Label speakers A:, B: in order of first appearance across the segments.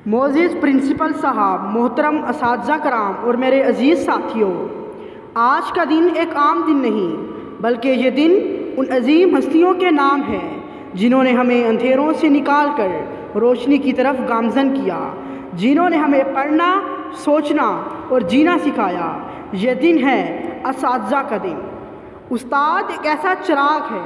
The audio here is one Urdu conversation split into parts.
A: معزز پرنسپل صاحب، محترم اساتذہ کرام اور میرے عزیز ساتھیوں، آج کا دن ایک عام دن نہیں بلکہ یہ دن ان عظیم ہستیوں کے نام ہے جنہوں نے ہمیں اندھیروں سے نکال کر روشنی کی طرف گامزن کیا، جنہوں نے ہمیں پڑھنا، سوچنا اور جینا سکھایا۔ یہ دن ہے اساتذہ کا دن۔ استاد ایک ایسا چراغ ہے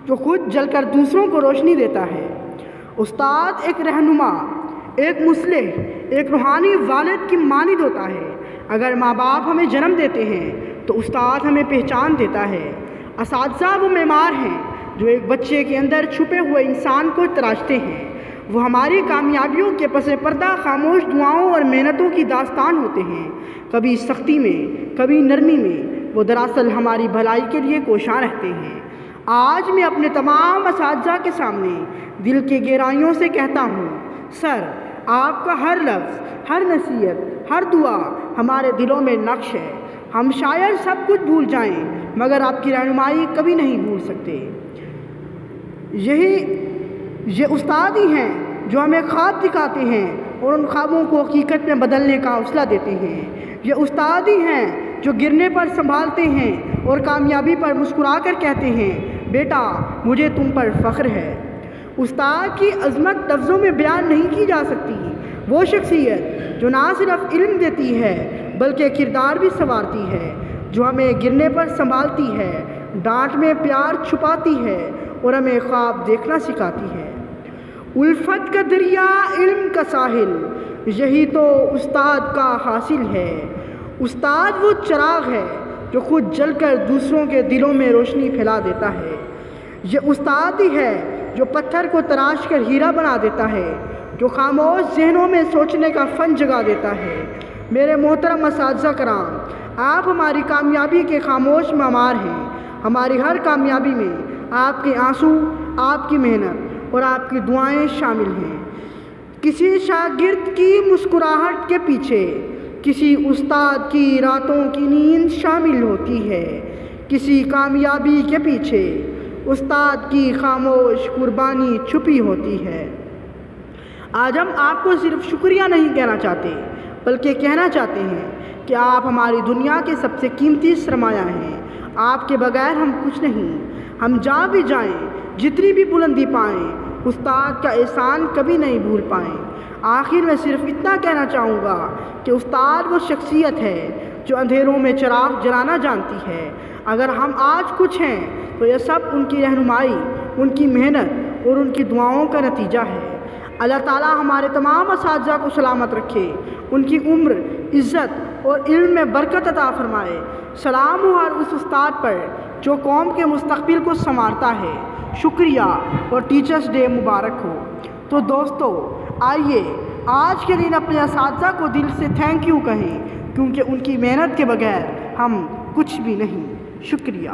A: جو خود جل کر دوسروں کو روشنی دیتا ہے۔ استاد ایک رہنما، ایک مصلح، ایک روحانی والد کی مانند ہوتا ہے۔ اگر ماں باپ ہمیں جنم دیتے ہیں تو استاد ہمیں پہچان دیتا ہے۔ اساتذہ وہ معمار ہیں جو ایک بچے کے اندر چھپے ہوئے انسان کو تراشتے ہیں۔ وہ ہماری کامیابیوں کے پس پردہ خاموش دعاؤں اور محنتوں کی داستان ہوتے ہیں، کبھی سختی میں، کبھی نرمی میں۔ وہ دراصل ہماری بھلائی کے لیے کوشاں رہتے ہیں۔ آج میں اپنے تمام اساتذہ کے سامنے دل کی گہرائیوں سے کہتا ہوں، سر، آپ کا ہر لفظ، ہر نصیحت، ہر دعا ہمارے دلوں میں نقش ہے۔ ہم شاید سب کچھ بھول جائیں مگر آپ کی رہنمائی کبھی نہیں بھول سکتے۔ یہ استاد ہی ہیں جو ہمیں خواب دکھاتے ہیں اور ان خوابوں کو حقیقت میں بدلنے کا حوصلہ دیتے ہیں۔ یہ استاد ہی ہیں جو گرنے پر سنبھالتے ہیں اور کامیابی پر مسکرا کر کہتے ہیں، بیٹا مجھے تم پر فخر ہے۔ استاد کی عظمت لفظوں میں بیان نہیں کی جا سکتی۔ وہ شخصیت جو نہ صرف علم دیتی ہے بلکہ کردار بھی سنوارتی ہے، جو ہمیں گرنے پر سنبھالتی ہے، ڈانٹ میں پیار چھپاتی ہے اور ہمیں خواب دیکھنا سکھاتی ہے۔ الفت کا دریا، علم کا ساحل، یہی تو استاد کا حاصل ہے۔ استاد وہ چراغ ہے جو خود جل کر دوسروں کے دلوں میں روشنی پھیلا دیتا ہے۔ یہ استاد ہی ہے جو پتھر کو تراش کر ہیرا بنا دیتا ہے، جو خاموش ذہنوں میں سوچنے کا فن جگا دیتا ہے۔ میرے محترم اساتذہ کرام، آپ ہماری کامیابی کے خاموش معمار ہیں۔ ہماری ہر کامیابی میں آپ کے آنسو، آپ کی محنت اور آپ کی دعائیں شامل ہیں۔ کسی شاگرد کی مسکراہٹ کے پیچھے کسی استاد کی راتوں کی نیند شامل ہوتی ہے۔ کسی کامیابی کے پیچھے استاد کی خاموش قربانی چھپی ہوتی ہے۔ آج ہم آپ کو صرف شکریہ نہیں کہنا چاہتے بلکہ کہنا چاہتے ہیں کہ آپ ہماری دنیا کے سب سے قیمتی سرمایہ ہیں۔ آپ کے بغیر ہم کچھ نہیں۔ ہم جہاں بھی جائیں، جتنی بھی بلندی پائیں، استاد کا احسان کبھی نہیں بھول پائیں۔ آخر میں صرف اتنا کہنا چاہوں گا کہ استاد وہ شخصیت ہے جو اندھیروں میں چراغ جلانا جانتی ہے۔ اگر ہم آج کچھ ہیں تو یہ سب ان کی رہنمائی، ان کی محنت اور ان کی دعاؤں کا نتیجہ ہے۔ اللہ تعالیٰ ہمارے تمام اساتذہ کو سلامت رکھے، ان کی عمر، عزت اور علم میں برکت عطا فرمائے۔ سلام ہو ہر اس استاد پر جو قوم کے مستقبل کو سنوارتا ہے۔ شکریہ اور ٹیچرز ڈے مبارک ہو۔ تو دوستو، آئیے آج کے دن اپنے اساتذہ کو دل سے تھینک یو کہیں، کیونکہ ان کی محنت کے بغیر ہم کچھ بھی نہیں۔ شکریہ۔